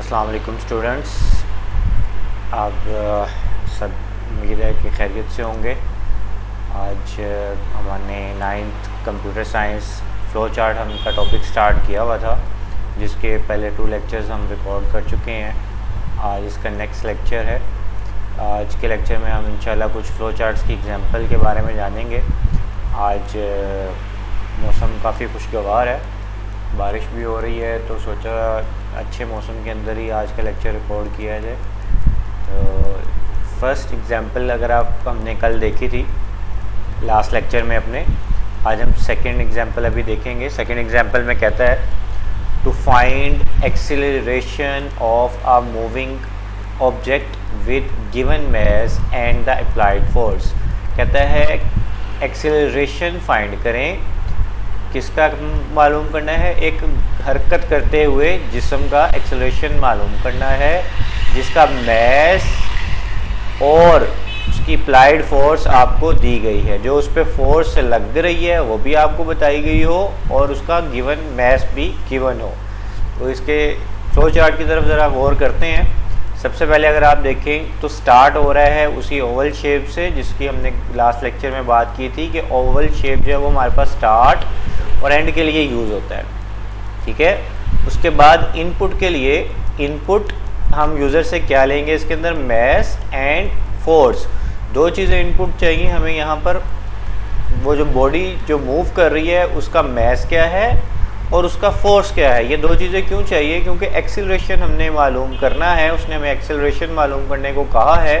अस्सलाम वालेकुम स्टूडेंट्स। आप सब उम्मीद है कि खैरियत से होंगे। आज हमने 9th computer science flow chart का टॉपिक स्टार्ट किया हुआ था, जिसके पहले 2 लेक्चर्स हम रिकॉर्ड कर चुके हैं। आज इसका नेक्स्ट लेक्चर है। आज के लेक्चर में हम इंशाल्लाह कुछ फ़्लो चार्ट्स की एग्जांपल के बारे में जानेंगे। आज मौसम काफ़ी खुशगवार है, बारिश भी हो रही है, तो सोचा अच्छे मौसम के अंदर ही आज का लेक्चर रिकॉर्ड किया जाए। तो फर्स्ट एग्जांपल अगर हमने कल देखी थी लास्ट लेक्चर में अपने, आज हम सेकंड एग्जांपल अभी देखेंगे। सेकंड एग्जांपल में कहता है to find acceleration of a moving object with given mass and the applied force. कहता है एक्सीलरेशन फाइंड करें, किसका मालूम करना है? एक हरकत करते हुए जिस्म का एक्सेलरेशन मालूम करना है, जिसका मैस और उसकी अप्लाइड फोर्स आपको दी गई है। जो उस पर फोर्स लग रही है वो भी आपको बताई गई हो और उसका गिवन मैस भी गिवन हो। तो इसके फ्लो चार्ट की तरफ ज़रा गौर करते हैं। सबसे पहले अगर आप देखें तो स्टार्ट हो रहा है उसी ओवल शेप से, जिसकी हमने लास्ट लेक्चर में बात की थी कि ओवल शेप जो है वो हमारे पास स्टार्ट और एंड के लिए यूज़ होता है। ठीक है, उसके बाद इनपुट के लिए इनपुट हम यूज़र से क्या लेंगे? इसके अंदर मैस एंड फोर्स, दो चीज़ें इनपुट चाहिए हमें यहाँ पर। वो जो बॉडी जो मूव कर रही है उसका मैस क्या है और उसका फोर्स क्या है। ये दो चीज़ें क्यों चाहिए? क्योंकि एक्सीलरेशन हमने मालूम करना है, उसने हमें एक्सीलरेशन मालूम करने को कहा है।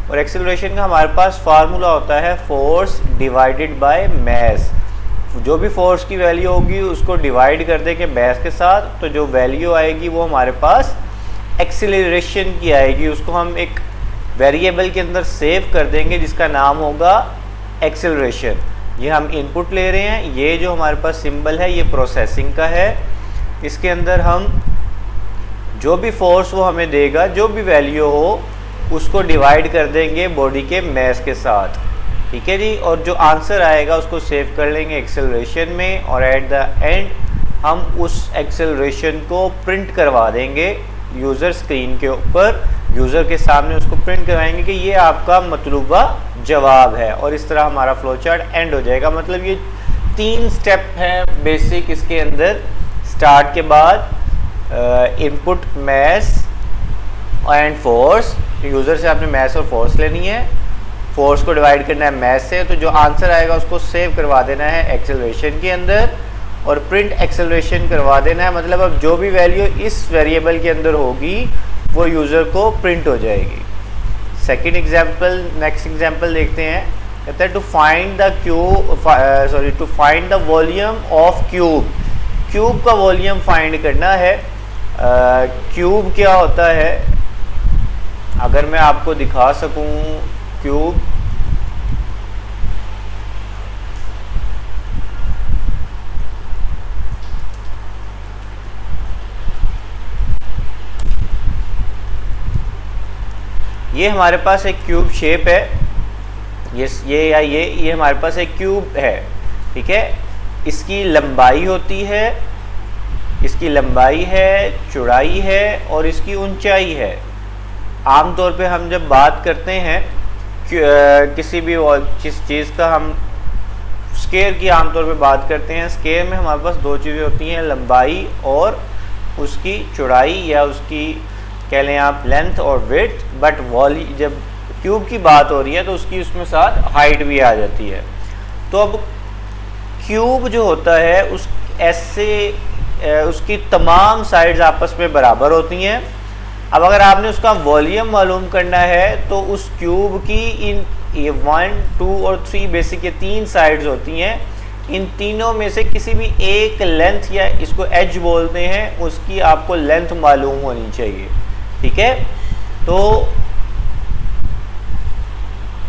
और एक्सीलरेशन का हमारे पास फार्मूला होता है फोर्स डिवाइडेड बाय मैस। जो भी फोर्स की वैल्यू होगी उसको डिवाइड कर देंगे मैस के साथ, तो जो वैल्यू आएगी वो हमारे पास एक्सीलरेशन की आएगी। उसको हम एक वेरिएबल के अंदर सेव कर देंगे जिसका नाम होगा एक्सीलरेशन। ये हम इनपुट ले रहे हैं, ये जो हमारे पास सिंबल है ये प्रोसेसिंग का है। इसके अंदर हम जो भी फोर्स वो हमें देगा, जो भी वैल्यू हो, उसको डिवाइड कर देंगे बॉडी के मैस के साथ। ठीक है जी, और जो आंसर आएगा उसको सेव कर लेंगे एक्सेलरेशन में, और एट द एंड हम उस एक्सेलरेशन को प्रिंट करवा देंगे यूज़र स्क्रीन के ऊपर। यूज़र के सामने उसको प्रिंट करवाएंगे कि ये आपका मतलूबा जवाब है, और इस तरह हमारा फ्लो चार्ट एंड हो जाएगा। मतलब ये 3 स्टेप हैं बेसिक इसके अंदर। स्टार्ट के बाद input mass and force, user से आपने मैस और फोर्स लेनी है, फोर्स को डिवाइड करना है मैस से, तो जो आंसर आएगा उसको सेव करवा देना है एक्सेलरेशन के अंदर और प्रिंट एक्सेलरेशन करवा देना है। मतलब अब जो भी वैल्यू इस वेरिएबल के अंदर होगी वो यूज़र को प्रिंट हो जाएगी। सेकंड एग्जांपल, नेक्स्ट एग्जांपल देखते हैं। कहता है to find the volume of cube. Cube का वॉल्यूम फाइंड करना है। क्यूब क्या होता है? अगर मैं आपको दिखा सकूं क्यूब, ये हमारे पास एक क्यूब शेप है। ये हमारे पास एक क्यूब है। ठीक है, इसकी लंबाई होती है, इसकी लंबाई है, चौड़ाई है और इसकी ऊंचाई है। आमतौर पे हम जब बात करते हैं किसी भी चीज़ का, हम स्केयर की आमतौर पे बात करते हैं। स्केयर में हमारे पास 2 चीज़ें होती हैं, लंबाई और उसकी चौड़ाई, या उसकी कह लें आप लेंथ और विड्थ। बट जब क्यूब की बात हो रही है तो उसकी उसमें साथ हाइट भी आ जाती है। तो अब क्यूब जो होता है उसकी तमाम साइड्स आपस में बराबर होती हैं। अब अगर आपने उसका वॉल्यूम मालूम करना है तो उस क्यूब की इन 1, 2 और 3 बेसिक ये 3 साइड्स होती हैं। इन तीनों में से किसी भी एक लेंथ, या इसको एज बोलते हैं, उसकी आपको लेंथ मालूम होनी चाहिए। ठीक है, तो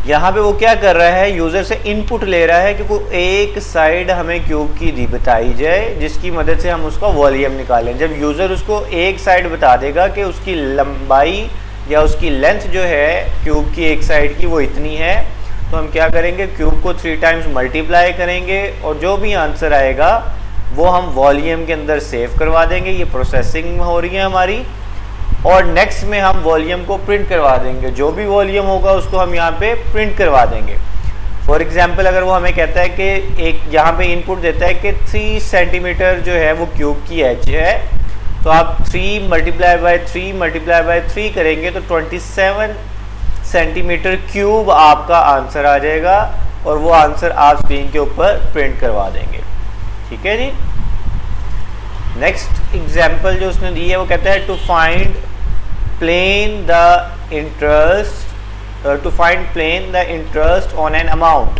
यहाँ पे वो क्या कर रहा है, यूज़र से इनपुट ले रहा है कि कोई एक साइड हमें क्यूब की बताई जाए जिसकी मदद से हम उसका वॉल्यूम निकालें। जब यूज़र उसको एक साइड बता देगा कि उसकी लंबाई या उसकी लेंथ जो है क्यूब की एक साइड की वो इतनी है, तो हम क्या करेंगे, क्यूब को 3 टाइम्स मल्टीप्लाई करेंगे और जो भी आंसर आएगा वो हम वॉल्यूम के अंदर सेव करवा देंगे। ये प्रोसेसिंग हो रही है हमारी। और नेक्स्ट में हम वॉल्यूम को प्रिंट करवा देंगे, जो भी वॉल्यूम होगा उसको हम यहाँ पे प्रिंट करवा देंगे। फॉर एग्जांपल अगर वो हमें कहता है कि एक यहाँ पे इनपुट देता है कि 3 सेंटीमीटर जो है वो क्यूब की एच है, तो आप 3 मल्टीप्लाई बाय 3 करेंगे तो 27 सेंटीमीटर क्यूब आपका आंसर आ जाएगा, और वो आंसर आप स्क्रीन के ऊपर प्रिंट करवा देंगे। ठीक है जी। नेक्स्ट एग्जांपल जो उसने दी है वो कहता है to find plain the interest on an amount.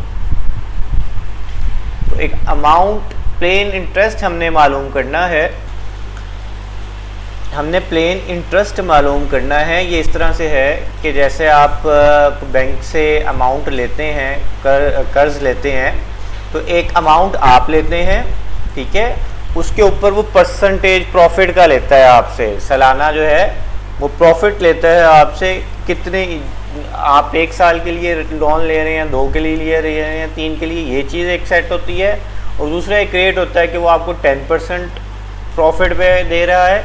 तो एक अमाउंट प्लेन इंटरेस्ट हमने मालूम करना है, हमने प्लेन इंटरेस्ट मालूम करना है। ये इस तरह से है कि जैसे आप बैंक से अमाउंट लेते हैं, कर्ज लेते हैं, तो एक अमाउंट आप लेते हैं, ठीक है, उसके ऊपर वो परसेंटेज प्रॉफिट का लेता है आपसे, सालाना जो है वो प्रॉफिट लेता है आपसे। कितने आप 1 साल के लिए लोन ले रहे हैं, 2 के लिए ले रहे हैं, 3 के लिए, ये चीज़ एक सेट होती है। और दूसरा एक रेट होता है कि वो आपको 10% प्रॉफिट पे दे रहा है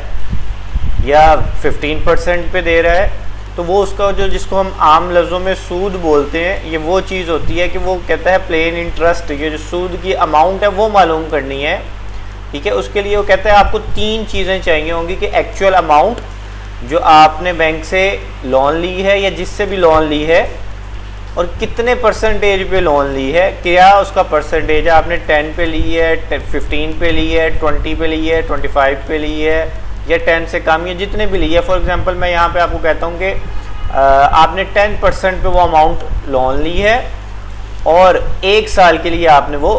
या 15% पे दे रहा है। तो वो उसका जो जिसको हम आम लफ्ज़ों में सूद बोलते हैं, ये वो चीज़ होती है कि वो कहता है प्लेन इंटरेस्ट, ये जो सूद की अमाउंट है वो मालूम करनी है। ठीक है, उसके लिए वो कहता है आपको 3 चीज़ें चाहिए होंगी कि एक्चुअल अमाउंट जो आपने बैंक से लोन ली है या जिससे भी लोन ली है, और कितने परसेंटेज पे लोन ली है, क्या उसका परसेंटेज है, आपने 10 पे ली है, 15 पे ली है, 20 पे ली है, 25 पे ली है, या 10 से कम, या जितने भी ली है। फॉर एग्जांपल मैं यहाँ पे आपको कहता हूँ कि आपने 10% पे वो अमाउंट लोन ली है और 1 साल के लिए आपने वो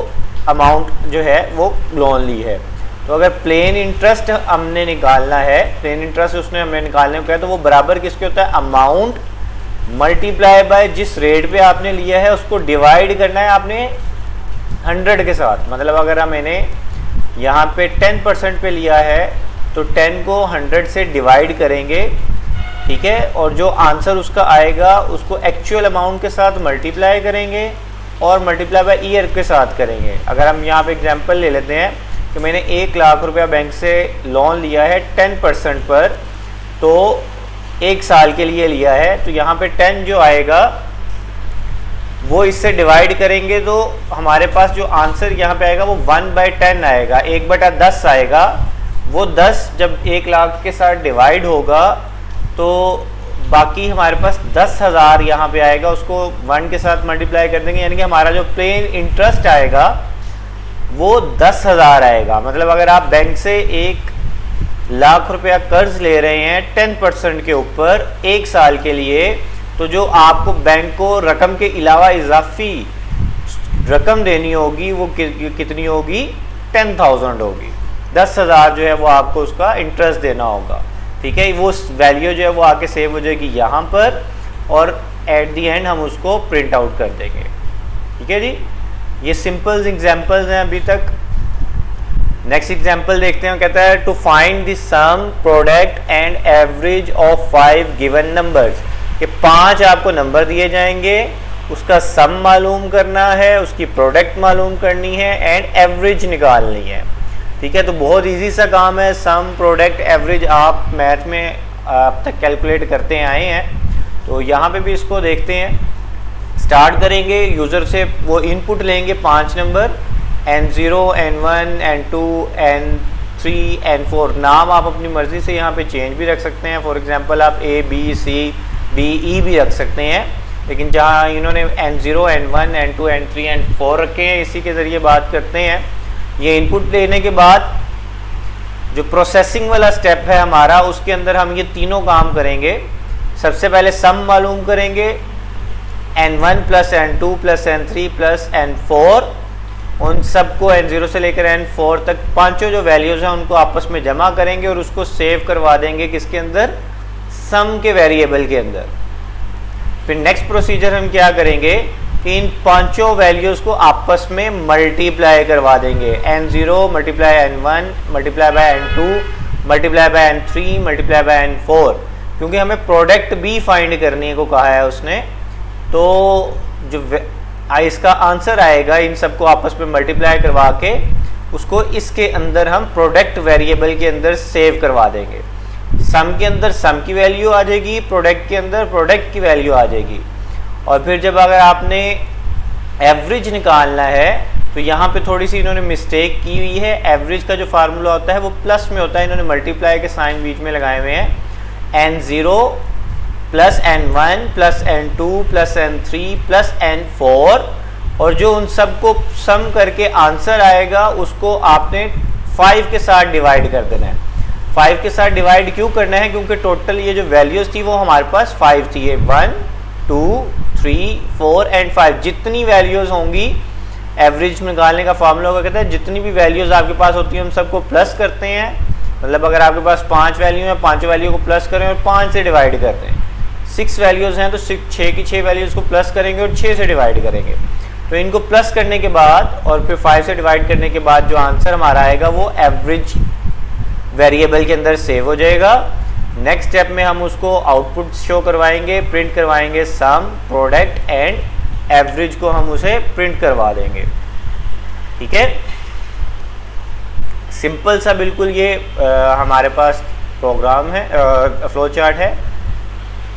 अमाउंट जो है वो लोन ली है। तो अगर प्लेन इंटरेस्ट हमने निकालना है, प्लेन इंटरेस्ट उसने हमें निकालने को कहा, तो वो बराबर किसके होता है, अमाउंट मल्टीप्लाई बाय जिस रेट पे आपने लिया है उसको डिवाइड करना है आपने 100 के साथ। मतलब अगर मैंने यहाँ पे 10% पे लिया है तो 10 को 100 से डिवाइड करेंगे, ठीक है, और जो आंसर उसका आएगा उसको एक्चुअल अमाउंट के साथ मल्टीप्लाई करेंगे और मल्टीप्लाई बाय ईयर के साथ करेंगे। अगर हम यहाँ पे एग्जांपल ले लेते हैं कि मैंने 1 लाख रुपया बैंक से लोन लिया है 10% पर, तो 1 साल के लिए लिया है, तो यहाँ पे 10 जो आएगा वो इससे डिवाइड करेंगे तो हमारे पास जो आंसर यहाँ पे आएगा वो 1/10 आएगा, 1/10 आएगा। वो 10 जब 1 लाख के साथ डिवाइड होगा तो बाकी हमारे पास 10,000 यहाँ पे आएगा, उसको 1 के साथ मल्टीप्लाई कर देंगे, यानी कि हमारा जो प्लेन इंटरेस्ट आएगा वो 10,000 आएगा। मतलब अगर आप बैंक से 1 लाख रुपया कर्ज ले रहे हैं 10% के ऊपर 1 साल के लिए, तो जो आपको बैंक को रकम के अलावा इजाफी रकम देनी होगी वो कितनी होगी, 10,000 होगी। 10,000 जो है वो आपको उसका इंटरेस्ट देना होगा। ठीक है, वो वैल्यू जो है वो आके सेव हो जाएगी यहाँ पर, और एट दी एंड हम उसको प्रिंट आउट कर देंगे। ठीक है जी, ये सिंपल एग्जांपल्स हैं अभी तक। नेक्स्ट एग्जांपल देखते हैं, कहता है to find the sum product and average of 5 given numbers. ये 5 आपको नंबर दिए जाएंगे, उसका सम मालूम करना है, उसकी प्रोडक्ट मालूम करनी है एंड एवरेज निकालनी है। ठीक है, तो बहुत इजी सा काम है। सम, प्रोडक्ट, एवरेज आप मैथ में अब तक कैलकुलेट करते आए हैं, तो यहाँ पे भी इसको देखते हैं। स्टार्ट करेंगे, यूज़र से वो इनपुट लेंगे 5 number, N0, N1, N2, N3, N4। नाम आप अपनी मर्ज़ी से यहाँ पे चेंज भी रख सकते हैं। फॉर एग्जांपल आप A, B, C, D, E भी रख सकते हैं, लेकिन जहाँ इन्होंने N0, N1, N2, N3, N4 रखे हैं, इसी के ज़रिए बात करते हैं। ये इनपुट लेने के बाद जो प्रोसेसिंग वाला स्टेप है हमारा, उसके अंदर हम ये तीनों काम करेंगे। सबसे पहले सम मालूम करेंगे, N1 plus N2 plus N3 plus N4, उन सबको N0 से लेकर N4 तक पांचों जो वैल्यूज़ हैं उनको आपस में जमा करेंगे और उसको सेव करवा देंगे किसके अंदर, सम के वेरिएबल के अंदर। फिर नेक्स्ट प्रोसीजर हम क्या करेंगे कि इन पांचों वैल्यूज़ को आपस में मल्टीप्लाई करवा देंगे। N0 multiply N1 multiply by N2 multiply by N3 multiply by N4, क्योंकि हमें प्रोडक्ट भी फाइंड करने को कहा है उसने। तो जो इसका आंसर आएगा इन सबको आपस में मल्टीप्लाई करवा के उसको इसके अंदर हम प्रोडक्ट वेरिएबल के अंदर सेव करवा देंगे। सम के अंदर सम की वैल्यू आ जाएगी, प्रोडक्ट के अंदर प्रोडक्ट की वैल्यू आ जाएगी। और फिर जब अगर आपने एवरेज निकालना है तो यहाँ पे थोड़ी सी इन्होंने मिस्टेक की हुई है। एवरेज का जो फार्मूला होता है वो प्लस में होता है, इन्होंने मल्टीप्लाई के साइन बीच में लगाए हुए हैं। n0 plus n1 plus n2 plus n3 plus n4, और जो उन सबको सम करके आंसर आएगा उसको आपने 5 के साथ डिवाइड कर देना है। 5 के साथ डिवाइड क्यों करना है? क्योंकि टोटल ये जो वैल्यूज थी वो हमारे पास 5 थी। 1 2 3 4 एंड 5 जितनी वैल्यूज होंगी, एवरेज निकालने का फार्मूला होगा, कहता है जितनी भी वैल्यूज आपके पास होती हैं उन सबको प्लस करते हैं। मतलब अगर आपके पास 5 वैल्यू है, 5 वैल्यू को प्लस करें और 5 से डिवाइड करते हैं। 6 वैल्यूज हैं तो 6 की 6 वैल्यूज को प्लस करेंगे और 6 से डिवाइड करेंगे। तो इनको प्लस करने के बाद और फिर 5 से डिवाइड करने के बाद जो आंसर हमारा आएगा वो एवरेज वेरिएबल के अंदर सेव हो जाएगा। नेक्स्ट स्टेप में हम उसको आउटपुट शो करवाएंगे, प्रिंट करवाएंगे, सम, प्रोडक्ट एंड एवरेज को हम उसे प्रिंट करवा देंगे। ठीक है, सिंपल सा बिल्कुल ये हमारे पास प्रोग्राम है, फ्लो चार्ट है।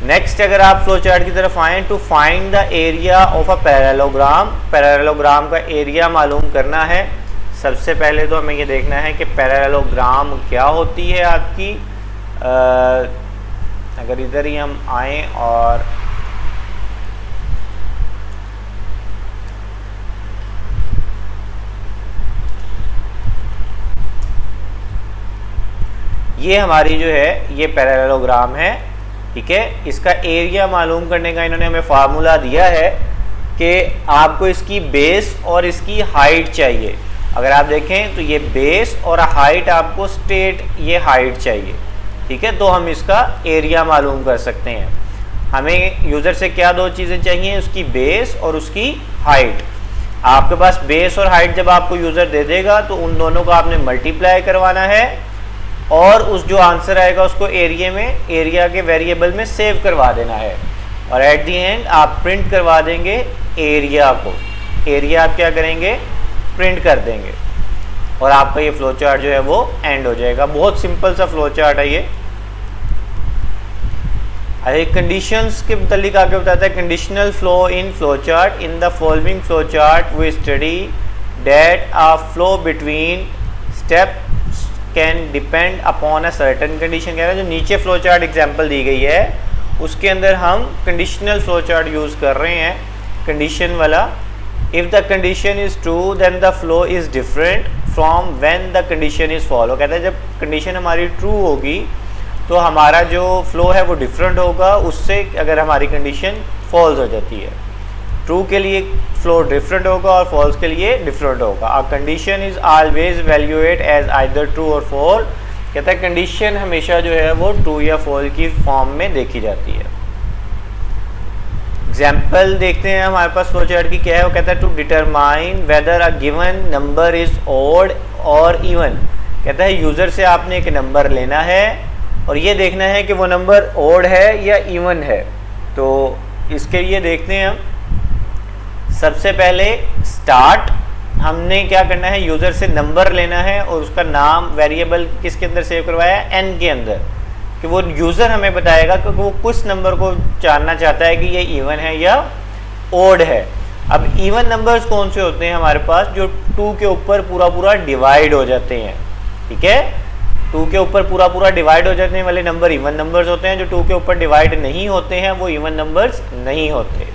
नेक्स्ट अगर आप फ्लो चार्ट की तरफ आएँ, to find the area of a parallelogram, parallelogram का एरिया मालूम करना है। सबसे पहले तो हमें ये देखना है कि पैरेललोग्राम क्या होती है आपकी। अगर इधर ही हम आएँ और ये हमारी जो है ये पैरेललोग्राम है। ठीक है, इसका एरिया मालूम करने का इन्होंने हमें फार्मूला दिया है कि आपको इसकी बेस और इसकी हाइट चाहिए। अगर आप देखें तो ये बेस और हाइट आपको स्ट्रेट ये हाइट चाहिए। ठीक है, तो हम इसका एरिया मालूम कर सकते हैं। हमें यूज़र से क्या दो चीज़ें चाहिए, उसकी बेस और उसकी हाइट। आपके पास बेस और हाइट जब आपको यूज़र दे देगा तो उन दोनों को आपने मल्टीप्लाई करवाना है और उस जो आंसर आएगा उसको एरिया में, एरिया के वेरिएबल में सेव करवा देना है। और एट दी एंड आप प्रिंट करवा देंगे एरिया को। एरिया आप क्या करेंगे, प्रिंट कर देंगे और आपका ये फ्लो चार्ट जो है वो एंड हो जाएगा। बहुत सिंपल सा फ्लो चार्ट है ये। अरे कंडीशंस के मुतालिक आगे बताता है, conditional flow in flow chart. In the following flow chart we study that a flow between step can depend upon a certain condition. कह रहा है जो नीचे फ्लो चार्ट एग्जाम्पल दी गई है उसके अंदर हम कंडीशनल फ्लो चार्ट यूज़ कर रहे हैं, कंडीशन वाला। If the condition is true then the flow is different from when the condition is follow. कहता है जब कंडीशन हमारी ट्रू होगी तो हमारा जो फ्लो है वो डिफरेंट होगा उससे अगर हमारी कंडीशन फॉल्स हो जाती है। ट्रू के लिए फ्लो डिफरेंट होगा और फॉल्स के लिए डिफरेंट होगा। A condition is always valuate as either true और फॉल्स। कहता है कंडीशन हमेशा जो है वो ट्रू या फॉल्स की फॉर्म में देखी जाती है। एग्जाम्पल देखते हैं हमारे पास फ्लो चार्ट की क्या है। वो कहता है to determine whether a given number is odd और इवन। कहता है यूज़र से आपने एक नंबर लेना है और ये देखना है कि वो नंबर ऑड है या इवन है। तो इसके लिए देखते हैं हम सबसे पहले स्टार्ट हमने क्या करना है, यूज़र से नंबर लेना है और उसका नाम वेरिएबल किसके अंदर सेव करवाया है, n के अंदर, कि वो यूज़र हमें बताएगा कि वो किस नंबर को जानना चाहता है कि ये इवन है या ओड है। अब इवन नंबर्स कौन से होते हैं हमारे पास, जो 2 के ऊपर पूरा पूरा डिवाइड हो जाते हैं। ठीक है, 2 के ऊपर पूरा पूरा डिवाइड हो जाने वाले नंबर इवन नंबर्स होते हैं। जो 2 के ऊपर डिवाइड नहीं होते हैं वो इवन नंबर्स नहीं होते,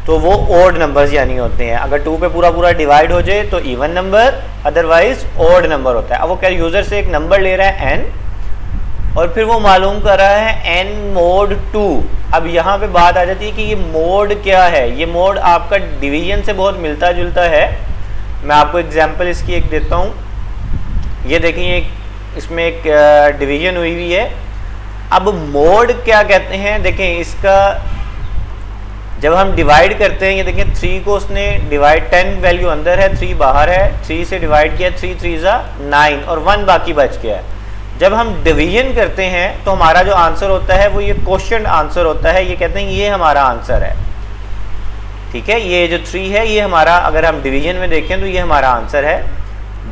तो वो ओड नंबर्स यानी होते हैं। अगर 2 पे पूरा पूरा डिवाइड हो जाए तो even number, otherwise odd number होता है। अब वो क्या यूज़र से एक नंबर ले रहा है n और फिर वो मालूम कर रहा है n mod 2। अब यहाँ पे बात आ जाती है कि ये मोड क्या है। ये मोड आपका डिवीजन से बहुत मिलता जुलता है। मैं आपको एग्जांपल इसकी एक देता हूँ। ये देखिए इसमें एक डिवीजन हुई हुई है। अब मोड क्या कहते हैं, देखें इसका जब हम डिवाइड करते हैं, ये देखें 3 को उसने डिवाइड, 10 वैल्यू अंदर है, 3 बाहर है, 3 से डिवाइड किया, 3 3 9 और 1 बाकी बच गया है। जब हम डिवीजन करते हैं तो हमारा जो आंसर होता है वो ये क्वेश्चन आंसर होता है। ये कहते हैं ये हमारा आंसर है। ठीक है, ये जो 3 है ये हमारा, अगर हम डिवीजन में देखें तो ये हमारा आंसर है।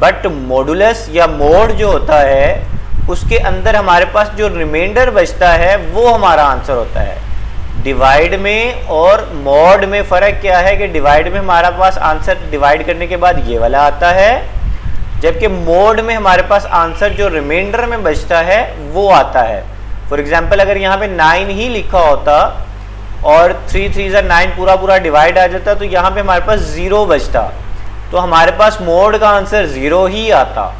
बट मॉडुलस या मोड जो होता है उसके अंदर हमारे पास जो रिमाइंडर बचता है वो हमारा आंसर होता है। डिवाइड में और मॉड में फ़र्क क्या है कि डिवाइड में हमारे पास आंसर डिवाइड करने के बाद ये वाला आता है, जबकि मॉड में हमारे पास आंसर जो रिमाइंडर में बचता है वो आता है। फॉर एग्जांपल अगर यहाँ पे 9 ही लिखा होता और 3 3 9 पूरा पूरा डिवाइड आ जाता तो यहाँ पे हमारे पास 0 बचता, तो हमारे पास मॉड का आंसर 0 ही आता,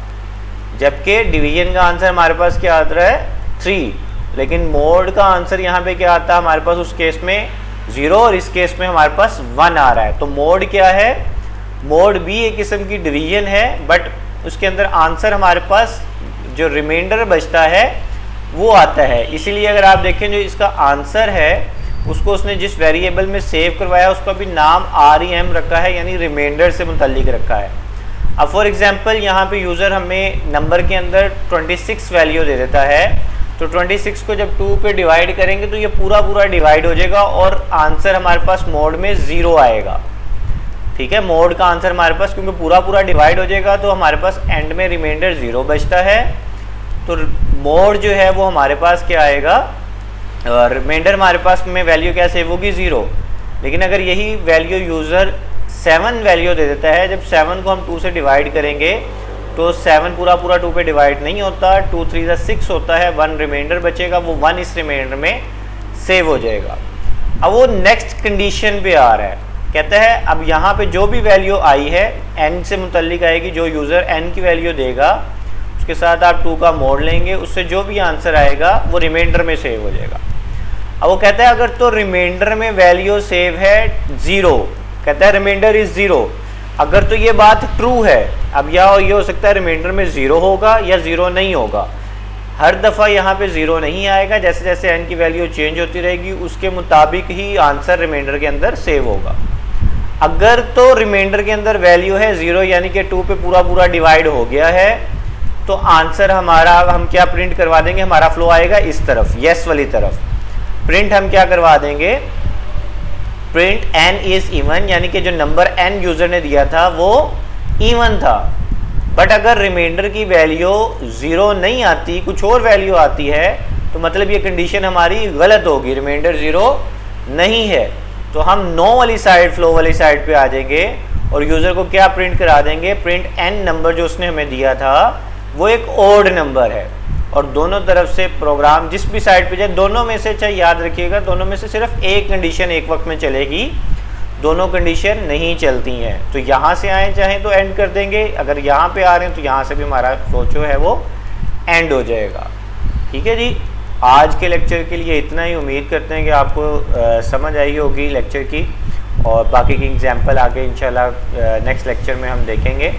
जबकि डिवीजन का आंसर हमारे पास क्या आता है 3। लेकिन मॉड का आंसर यहाँ पे क्या आता है हमारे पास उस केस में 0 और इस केस में हमारे पास 1 आ रहा है। तो मॉड क्या है, मॉड भी एक किस्म की डिवीजन है, बट उसके अंदर आंसर हमारे पास जो रिमाइंडर बचता है वो आता है। इसीलिए अगर आप देखें जो इसका आंसर है उसको उसने जिस वेरिएबल में सेव करवाया उसका भी नाम REM रखा है, यानी रिमाइंडर से मुतल्लिक रखा है। अब फॉर एग्जांपल यहाँ पे यूज़र हमें नंबर के अंदर 26 वैल्यू दे देता है, तो 26 को जब 2 पे डिवाइड करेंगे तो ये पूरा पूरा डिवाइड हो जाएगा और आंसर हमारे पास मोड में 0 आएगा। ठीक है, मोड का आंसर हमारे पास क्योंकि पूरा पूरा डिवाइड हो जाएगा तो हमारे पास एंड में रिमाइंडर 0 बचता है। तो मोड जो है वो हमारे पास क्या आएगा, रिमाइंडर हमारे पास में वैल्यू क्या सेव होगी 0। लेकिन अगर यही वैल्यू यूज़र 7 वैल्यू दे देता है, जब 7 को हम 2 से डिवाइड करेंगे तो 7 पूरा पूरा 2 पे डिवाइड नहीं होता, 2 3 6 होता है, 1 रिमाइंडर बचेगा, वो 1 इस रिमाइंडर में सेव हो जाएगा। अब वो नेक्स्ट कंडीशन पे आ रहा है, कहता है अब यहाँ पे जो भी वैल्यू आई है n से मुतल्लिक आएगी, जो यूज़र n की वैल्यू देगा उसके साथ आप 2 का मोड लेंगे, उससे जो भी आंसर आएगा वो रिमाइंडर में सेव हो जाएगा। अब वो कहता है अगर तो रिमाइंडर में वैल्यू सेव है 0, कहता है रिमाइंडर इज 0, अगर तो ये बात ट्रू है, अब ये हो सकता है रिमाइंडर में 0 होगा या 0 नहीं होगा, हर दफ़ा यहाँ पे 0 नहीं आएगा, जैसे जैसे n की वैल्यू चेंज होती रहेगी उसके मुताबिक ही आंसर रिमाइंडर के अंदर सेव होगा। अगर तो रिमाइंडर के अंदर वैल्यू है 0 यानी कि 2 पे पूरा पूरा डिवाइड हो गया है, तो आंसर हमारा हम क्या प्रिंट करवा देंगे, हमारा फ्लो आएगा इस तरफ, येस वाली तरफ। प्रिंट हम क्या करवा देंगे, प्रिंट n इज इवन, यानी कि जो नंबर n यूजर ने दिया था वो इवन था। बट अगर रिमाइंडर की वैल्यू 0 नहीं आती, कुछ और वैल्यू आती है, तो मतलब ये कंडीशन हमारी गलत होगी, रिमाइंडर 0 नहीं है। तो हम नो वाली साइड, फ्लो वाली साइड पे आ जाएंगे और यूज़र को क्या प्रिंट करा देंगे, प्रिंट n नंबर जो उसने हमें दिया था वो एक ओड नंबर है, और दोनों तरफ से प्रोग्राम जिस भी साइड पे जाए, दोनों में से, चाहे याद रखिएगा, दोनों में से सिर्फ एक कंडीशन एक वक्त में चलेगी, दोनों कंडीशन नहीं चलती हैं। तो यहाँ से आए चाहें तो एंड कर देंगे, अगर यहाँ पे आ रहे हैं तो यहाँ से भी हमारा फ्लो जो है वो एंड हो जाएगा। ठीक है जी, आज के लेक्चर के लिए इतना ही। उम्मीद करते हैं कि आपको समझ आई होगी लेक्चर की, और बाकी की एग्जाम्पल आगे इंशाल्लाह नेक्स्ट लेक्चर में हम देखेंगे।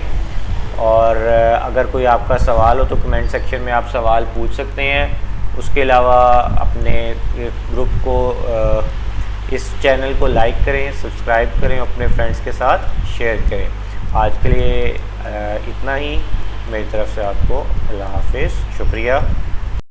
और अगर कोई आपका सवाल हो तो कमेंट सेक्शन में आप सवाल पूछ सकते हैं। उसके अलावा अपने ग्रुप को, इस चैनल को लाइक करें, सब्सक्राइब करें, अपने फ्रेंड्स के साथ शेयर करें। आज के लिए इतना ही मेरी तरफ से आपको अल्लाह हाफिज़, शुक्रिया।